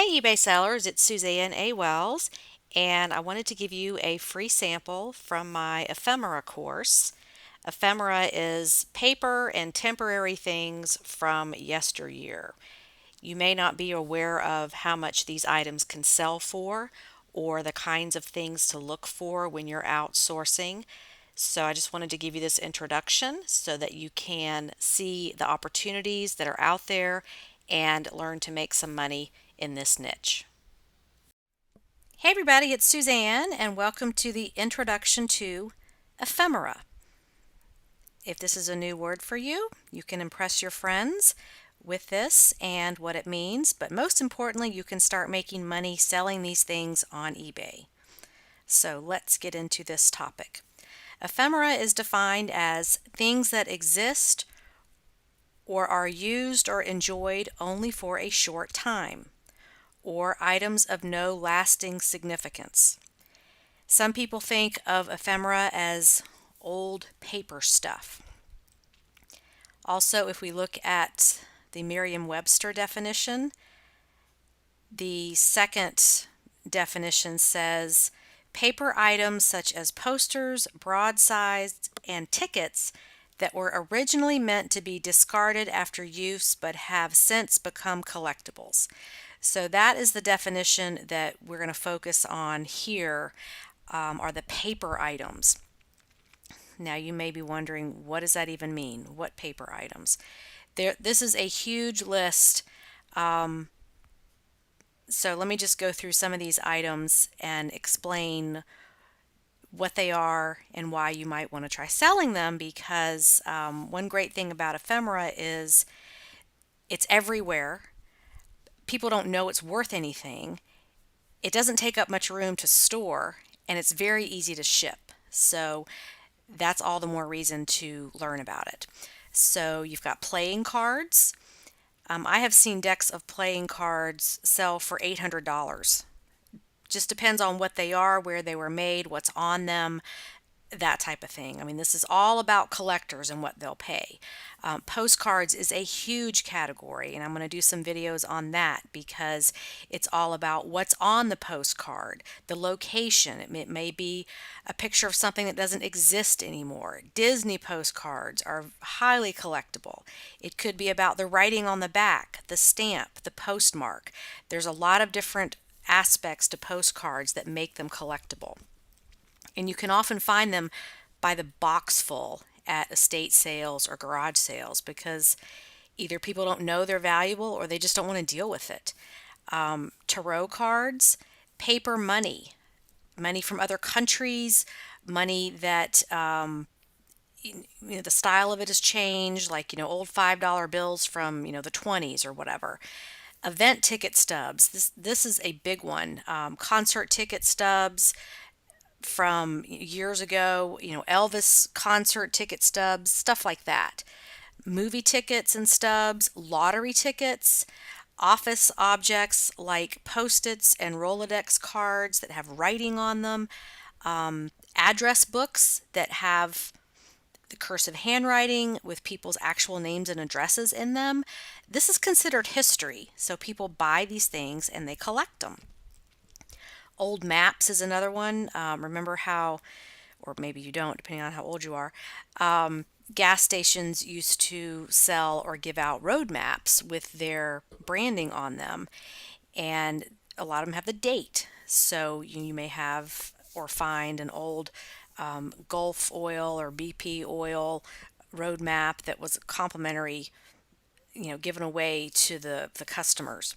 Hey eBay sellers, it's Suzanne A. Wells, and I wanted to give you a free sample from my Ephemera course. Ephemera is paper and temporary things from yesteryear. You may not be aware of how much these items can sell for or the kinds of things to look for when you're outsourcing. So I just wanted to give you this introduction so that you can see the opportunities that are out there and learn to make some money in this niche. Hey everybody, it's Suzanne and welcome to the introduction to ephemera. If this is a new word for you, you can impress your friends with this and what it means, but most importantly, you can start making money selling these things on eBay. So let's get into this topic. Ephemera is defined as things that exist or are used or enjoyed only for a short time, or items of no lasting significance. Some people think of ephemera as old paper stuff. Also, if we look at the Merriam-Webster definition, the second definition says paper items such as posters, broadsides, and tickets that were originally meant to be discarded after use but have since become collectibles. So that is the definition that we're going to focus on here, are the paper items. Now you may be wondering, what does that even mean? What paper items? This is a huge list. So let me just go through some of these items and explain what they are and why you might want to try selling them, because one great thing about ephemera is it's everywhere. People don't know it's worth anything. It doesn't take up much room to store, and it's very easy to ship. So that's all the more reason to learn about it. So you've got playing cards. I have seen decks of playing cards sell for $800. Just depends on what they are, where they were made, what's on them, that type of thing. I mean, this is all about collectors and what they'll pay. Postcards is a huge category, and I'm going to do some videos on that because it's all about what's on the postcard, the location. It may be a picture of something that doesn't exist anymore. Disney postcards are highly collectible. It could be about the writing on the back, the stamp, the postmark. There's a lot of different aspects to postcards that make them collectible. And you can often find them by the box full at estate sales or garage sales because either people don't know they're valuable or they just don't want to deal with it. Tarot cards, paper money, money from other countries, money that the style of it has changed, like old $5 bills from the 20s or whatever. Event ticket stubs. This is a big one. Concert ticket stubs from years ago, Elvis concert ticket stubs, stuff like that. Movie tickets and stubs, lottery tickets, office objects like Post-its and Rolodex cards that have writing on them, address books that have the cursive handwriting with people's actual names and addresses in them. This is considered history, so people buy these things and they collect them. Old maps is another one. Remember how, or maybe you don't, depending on how old you are, gas stations used to sell or give out road maps with their branding on them, and a lot of them have the date. So you may have or find an old Gulf oil or BP oil road map that was complimentary, given away to the customers.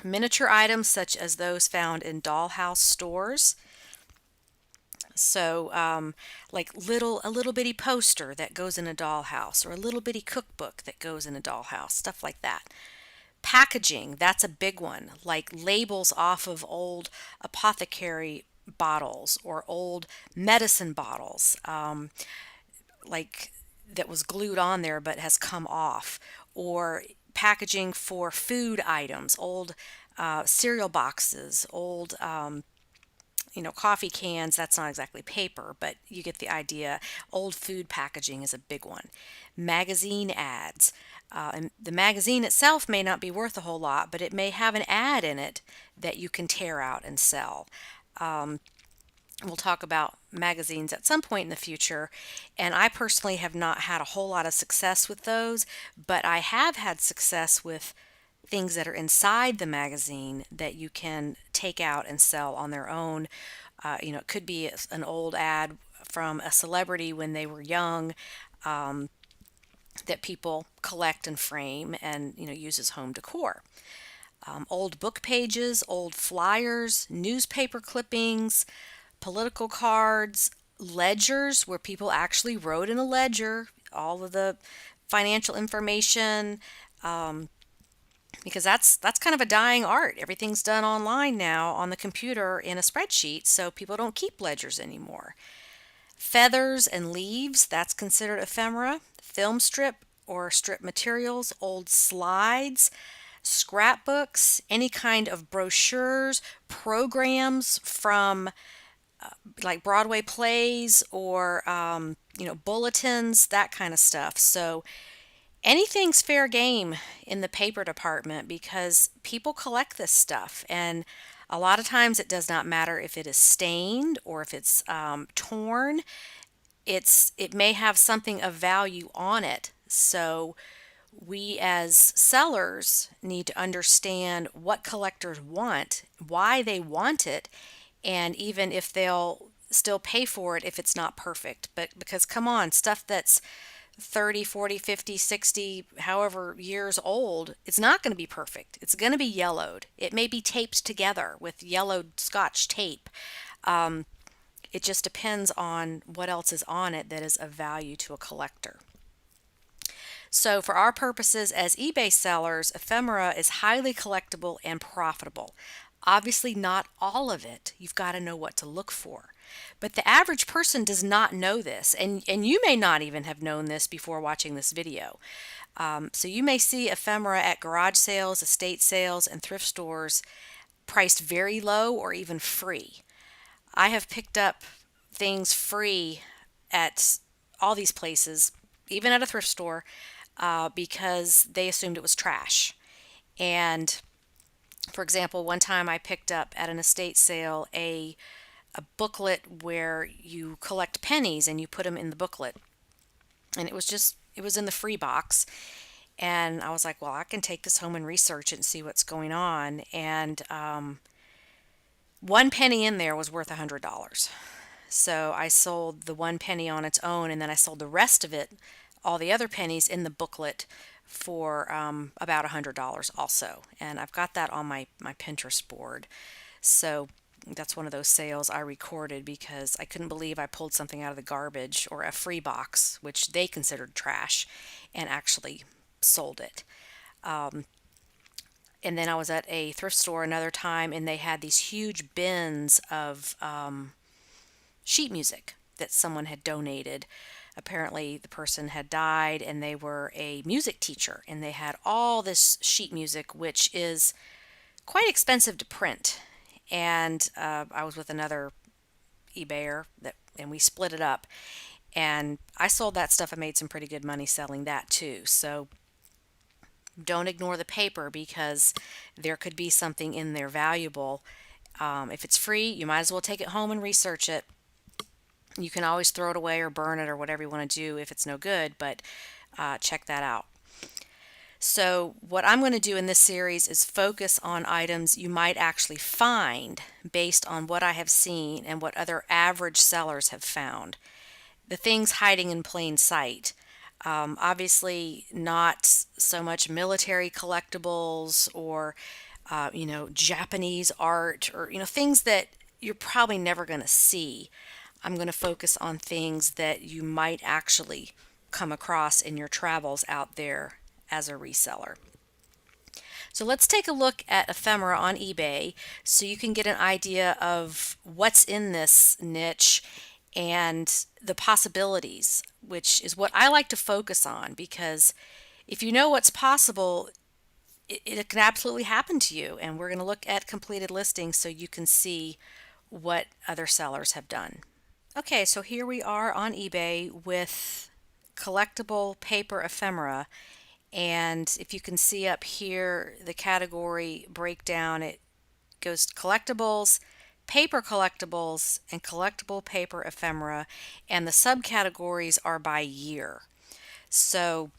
Miniature items such as those found in dollhouse stores. So, like a little bitty poster that goes in a dollhouse, or a little bitty cookbook that goes in a dollhouse, stuff like that. Packaging, that's a big one, like labels off of old apothecary bottles or old medicine bottles, like that was glued on there but has come off, or packaging for food items, old cereal boxes, old coffee cans, that's not exactly paper, but you get the idea. Old food packaging is a big one. Magazine ads. And the magazine itself may not be worth a whole lot, but it may have an ad in it that you can tear out and sell. We'll talk about magazines at some point in the future, and I personally have not had a whole lot of success with those, but I have had success with things that are inside the magazine that you can take out and sell on their own. It could be an old ad from a celebrity when they were young, that people collect and frame and use as home decor. Old book pages, old flyers, newspaper clippings, political cards, ledgers where people actually wrote in a ledger all of the financial information, because that's kind of a dying art. Everything's done online now on the computer in a spreadsheet, so people don't keep ledgers anymore. Feathers and leaves, that's considered ephemera. Film strip or strip materials, old slides, scrapbooks, any kind of brochures, programs from like Broadway plays or bulletins, that kind of stuff. So anything's fair game in the paper department because people collect this stuff, and a lot of times it does not matter if it is stained or if it's torn. It may have something of value on it. So we as sellers need to understand what collectors want, why they want it, and even if they'll still pay for it if it's not perfect. But because come on, stuff that's 30, 40, 50, 60, however years old, it's not going to be perfect. It's going to be yellowed. It may be taped together with yellowed Scotch tape. It just depends on what else is on it that is of value to a collector. So for our purposes as eBay sellers, ephemera is highly collectible and profitable. Obviously not all of it. You've got to know what to look for. But the average person does not know this, and you may not even have known this before watching this video. So you may see ephemera at garage sales, estate sales, and thrift stores priced very low or even free. I have picked up things free at all these places, even at a thrift store, because they assumed it was trash. And for example, one time I picked up at an estate sale a booklet where you collect pennies and you put them in the booklet. And it was in the free box. And I was like, well, I can take this home and research it and see what's going on. And one penny in there was worth $100. So I sold the one penny on its own, and then I sold the rest of it, all the other pennies in the booklet, for about $100 also. And I've got that on my Pinterest board. So that's one of those sales I recorded because I couldn't believe I pulled something out of the garbage or a free box, which they considered trash, and actually sold it. And then I was at a thrift store another time, and they had these huge bins of sheet music that someone had donated. Apparently, the person had died, and they were a music teacher, and they had all this sheet music, which is quite expensive to print. And I was with another eBayer and we split it up. And I sold that stuff. I made some pretty good money selling that too. So don't ignore the paper because there could be something in there valuable. If it's free, you might as well take it home and research it. You can always throw it away or burn it or whatever you want to do if it's no good, but check that out. So what I'm going to do in this series is focus on items you might actually find based on what I have seen and what other average sellers have found. The things hiding in plain sight. Obviously not so much military collectibles or Japanese art or things that you're probably never going to see. I'm going to focus on things that you might actually come across in your travels out there as a reseller. So let's take a look at ephemera on eBay so you can get an idea of what's in this niche and the possibilities, which is what I like to focus on, because if you know what's possible, it can absolutely happen to you. And we're going to look at completed listings so you can see what other sellers have done. Okay, so here we are on eBay with collectible paper ephemera. And if you can see up here, the category breakdown, it goes to collectibles, and collectible paper ephemera. And the subcategories are by year. So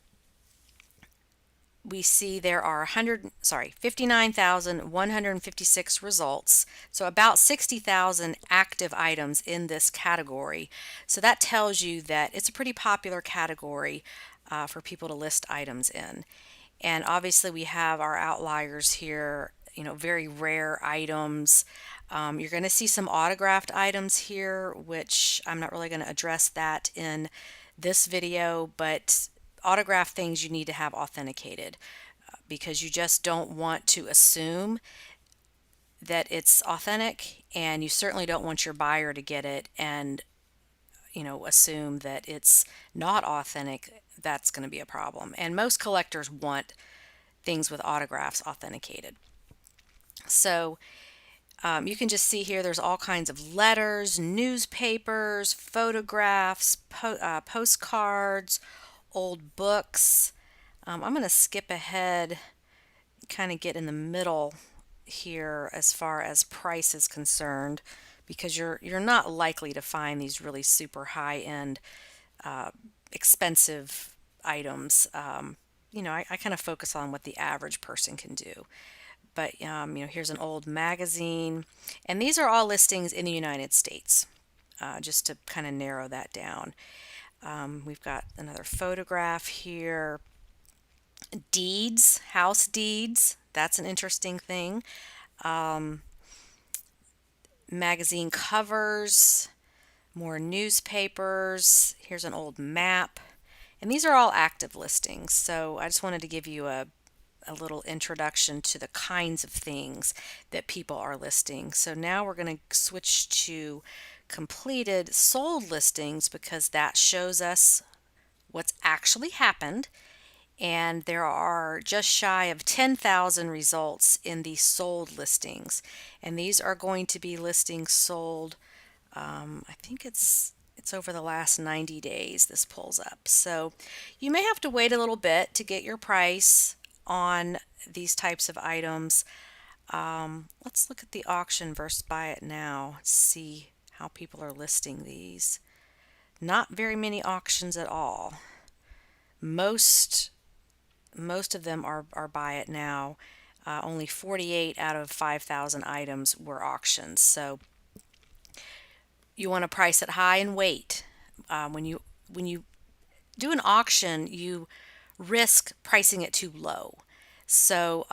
we see there are 59,156 results, so about 60,000 active items in this category. So that tells you that it's a pretty popular category for people to list items in. And obviously we have our outliers here, very rare items. You're going to see some autographed items here, which I'm not really going to address that in this video, but autographed things you need to have authenticated because you just don't want to assume that it's authentic, and you certainly don't want your buyer to get it and assume that it's not authentic. That's going to be a problem, and most collectors want things with autographs authenticated. So you can just see here there's all kinds of letters, newspapers, photographs, postcards, old books. I'm going to skip ahead, kind of get in the middle here as far as price is concerned, because you're not likely to find these really super high-end, expensive items. I kind of focus on what the average person can do. But here's an old magazine, and these are all listings in the United States, just to kind of narrow that down. We've got another photograph here. Deeds, house deeds, that's an interesting thing. Magazine covers, more newspapers. Here's an old map. And these are all active listings. So I just wanted to give you a little introduction to the kinds of things that people are listing. So now we're going to switch to completed sold listings, because that shows us what's actually happened. And there are just shy of 10,000 results in the sold listings. And these are going to be listings sold, I think it's over the last 90 days this pulls up. So you may have to wait a little bit to get your price on these types of items. Let's look at the auction versus buy it now, see how people are listing these. Not very many auctions at all. Most of them are buy it now. Only 48 out of 5,000 items were auctions. So you want to price it high and wait. When you do an auction, you risk pricing it too low. So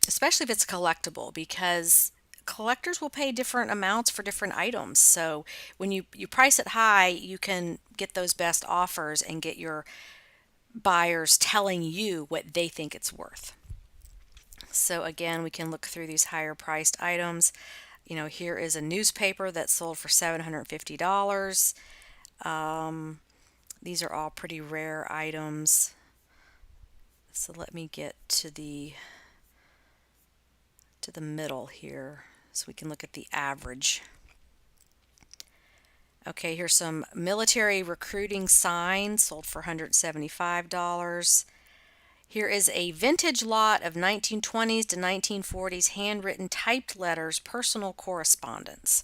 especially if it's collectible, because collectors will pay different amounts for different items. So when you price it high, you can get those best offers and get your buyers telling you what they think it's worth. So again, we can look through these higher priced items. Here is a newspaper that sold for $750. These are all pretty rare items. So let me get to the middle here so we can look at the average. Okay, here's some military recruiting signs sold for $175. Here is a vintage lot of 1920s to 1940s handwritten typed letters, personal correspondence.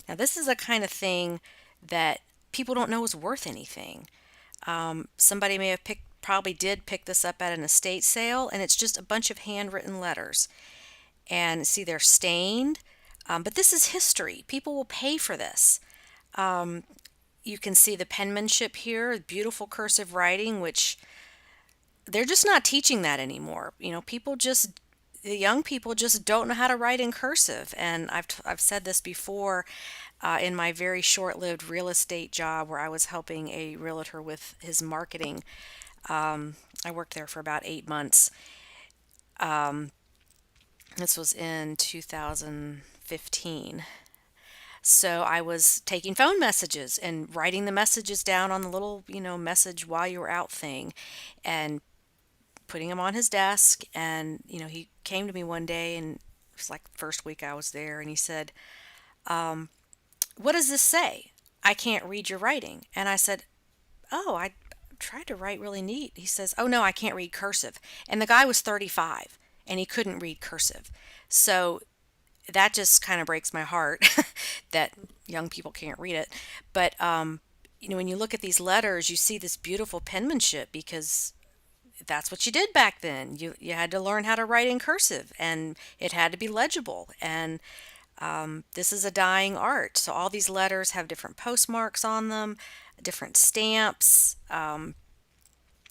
Now this is a kind of thing that people don't know is worth anything. Somebody may have probably did pick this up at an estate sale, and it's just a bunch of handwritten letters. And see, they're stained, but this is history. People will pay for this. You can see the penmanship here, beautiful cursive writing, which they're just not teaching that anymore. The young people just don't know how to write in cursive. And I've said this before in my very short-lived real estate job where I was helping a realtor with his marketing. I worked there for about 8 months. This was in 2015. So I was taking phone messages and writing the messages down on the little, message while you were out thing, and putting them on his desk. And, he came to me one day, and it was like the first week I was there, and he said, What does this say? I can't read your writing. And I said, oh, I tried to write really neat. He says, oh no, I can't read cursive. And the guy was 35 and he couldn't read cursive. So that just kind of breaks my heart that young people can't read it. But, when you look at these letters, you see this beautiful penmanship because that's what you did back then. You had to learn how to write in cursive and it had to be legible. And this is a dying art. So all these letters have different postmarks on them, different stamps.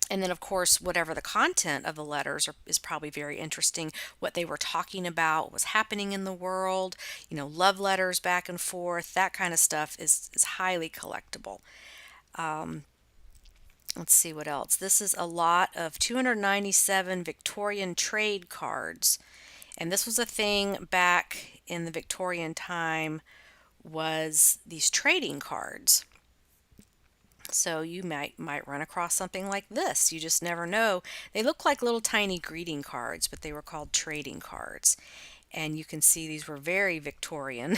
And then, of course, whatever the content of the letters is probably very interesting. What they were talking about, what was happening in the world, love letters back and forth, that kind of stuff is highly collectible. Let's see what else. This is a lot of 297 Victorian trade cards. And this was a thing back in the Victorian time, was these trading cards. So you might run across something like this. You just never know. They look like little tiny greeting cards, but they were called trading cards. And you can see these were very Victorian,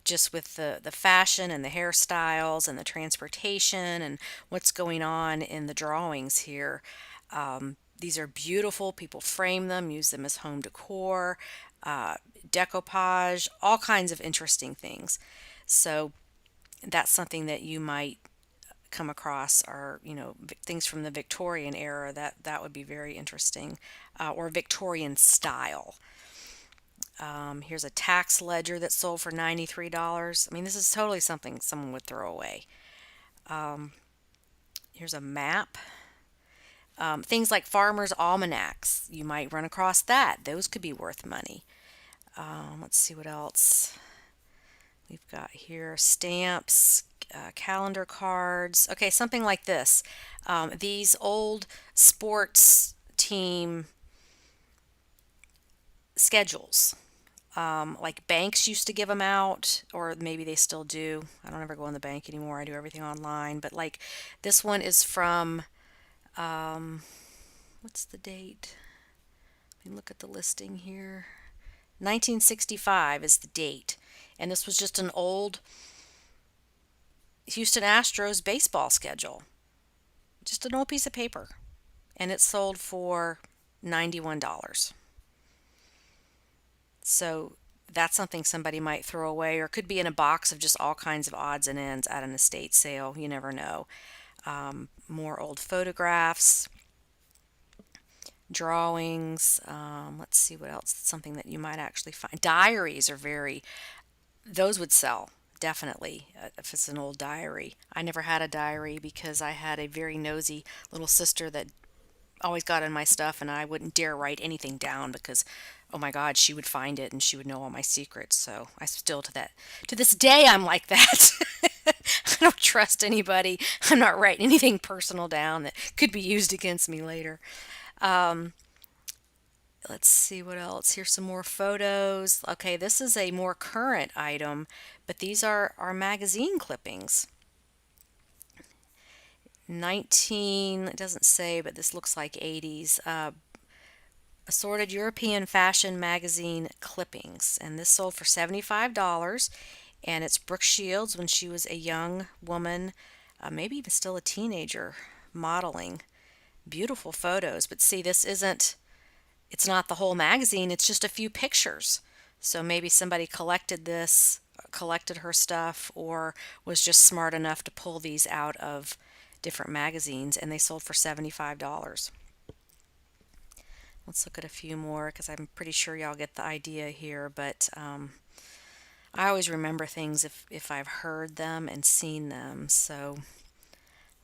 just with the fashion and the hairstyles and the transportation and what's going on in the drawings here. These are beautiful. People frame them, use them as home decor, decoupage, all kinds of interesting things. So that's something that you might come across, are things from the Victorian era that would be very interesting, or Victorian style. Here's a tax ledger that sold for $93. I mean, this is totally something someone would throw away. Here's a map. Things like farmers' almanacs, you might run across that. Those could be worth money. Let's see what else. We've got here stamps, calendar cards. Okay, something like this. These old sports team schedules. Like banks used to give them out, or maybe they still do. I don't ever go in the bank anymore. I do everything online. But like this one is from, what's the date? Let me look at the listing here. 1965 is the date. And this was just an old Houston Astros baseball schedule. Just an old piece of paper. And it sold for $91. So that's something somebody might throw away, or could be in a box of just all kinds of odds and ends at an estate sale. You never know. More old photographs, drawings. Let's see what else. Something that you might actually find. Diaries are those would sell. Definitely, if it's an old diary. I never had a diary because I had a very nosy little sister that always got in my stuff, and I wouldn't dare write anything down because, oh my God, she would find it and she would know all my secrets. So I still, to this day, I'm like that. I don't trust anybody. I'm not writing anything personal down that could be used against me later. Let's see what else. Here's some more photos. Okay, this is a more current item, but these are our magazine clippings. 19, it doesn't say, but this looks like 80s. Assorted European fashion magazine clippings. And this sold for $75. And it's Brooke Shields when she was a young woman, maybe even still a teenager, modeling. Beautiful photos. But see, it's not the whole magazine, it's just a few pictures. So maybe somebody collected her stuff, or was just smart enough to pull these out of different magazines, and they sold for $75. Let's look at a few more because I'm pretty sure y'all get the idea here, but I always remember things if I've heard them and seen them. So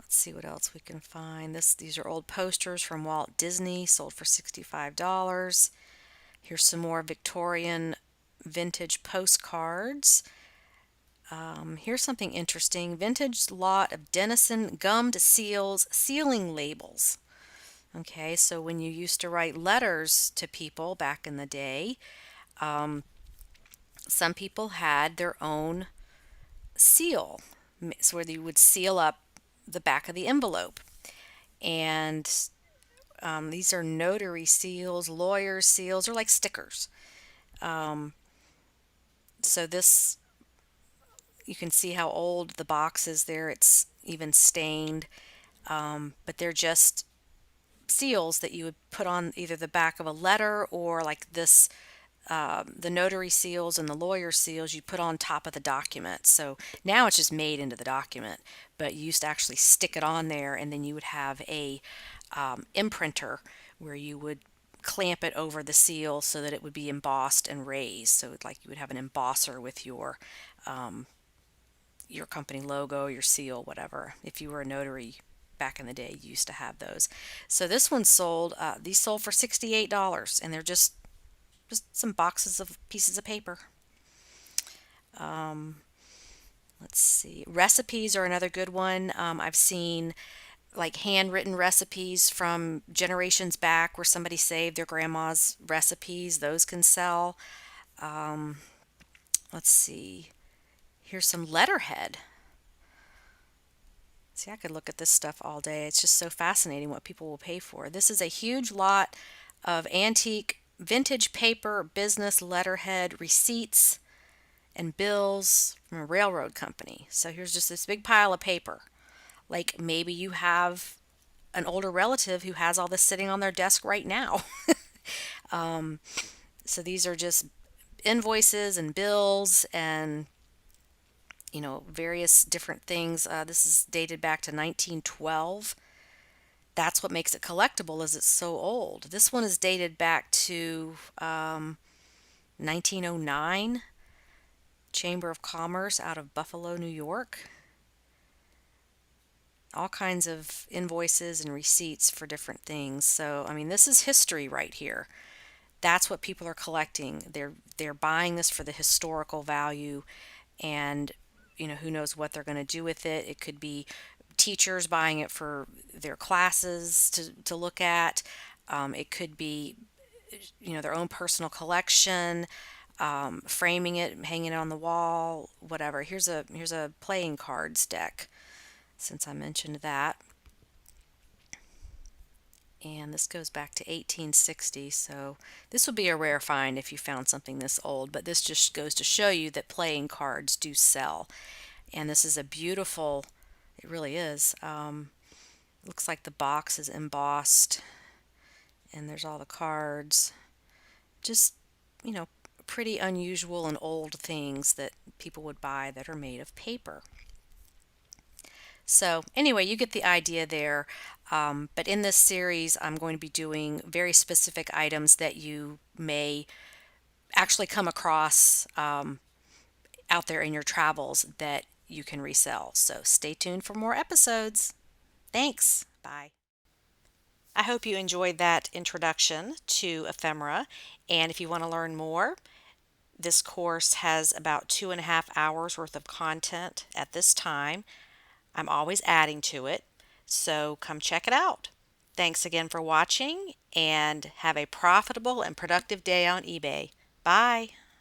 let's see what else we can find. These are old posters from Walt Disney, sold for $65. Here's some more Victorian vintage postcards. Here's something interesting. Vintage lot of Denison gummed seals sealing labels. Okay, so when you used to write letters to people back in the day, some people had their own seal, so where you would seal up the back of the envelope. And these are notary seals, lawyers' seals, or like stickers. So this You can see how old the box is there. It's even stained, but they're just seals that you would put on either the back of a letter or like this the notary seals and the lawyer seals you put on top of the document. So now it's just made into the document, but you used to actually stick it on there, and then you would have a imprinter where you would clamp it over the seal so that it would be embossed and raised. So like you would have an embosser with your company logo, your seal, whatever. If you were a notary back in the day, you used to have those. So this one sold. These sold for $68, and they're just some boxes of pieces of paper. Let's see. Recipes are another good one. I've seen like handwritten recipes from generations back where somebody saved their grandma's recipes. Those can sell. Let's see. Here's some letterhead. See, I could look at this stuff all day. It's just so fascinating what people will pay for. This is a huge lot of antique vintage paper, business letterhead, receipts, and bills from a railroad company. So here's just this big pile of paper. Like maybe you have an older relative who has all this sitting on their desk right now. So these are just invoices and bills and various different things. This is dated back to 1912. That's what makes it collectible is it's so old. This one is dated back to 1909. Chamber of Commerce out of Buffalo, New York. All kinds of invoices and receipts for different things. So, I mean, this is history right here. That's what people are collecting. They're buying this for the historical value, and who knows what they're going to do with it. It could be teachers buying it for their classes to look at. It could be their own personal collection, framing it, hanging it on the wall, whatever. Here's a playing cards deck, since I mentioned that. And this goes back to 1860, so this would be a rare find if you found something this old, but this just goes to show you that playing cards do sell. And this is a beautiful, it really is. Looks like the box is embossed, and there's all the cards. Just, you know, pretty unusual and old things that people would buy that are made of paper. So anyway, you get the idea there. But in this series, I'm going to be doing very specific items that you may actually come across out there in your travels that you can resell. So stay tuned for more episodes. Thanks. Bye. I hope you enjoyed that introduction to ephemera. And if you want to learn more, this course has about 2.5 hours worth of content at this time. I'm always adding to it, so come check it out. Thanks again for watching, and have a profitable and productive day on eBay. Bye.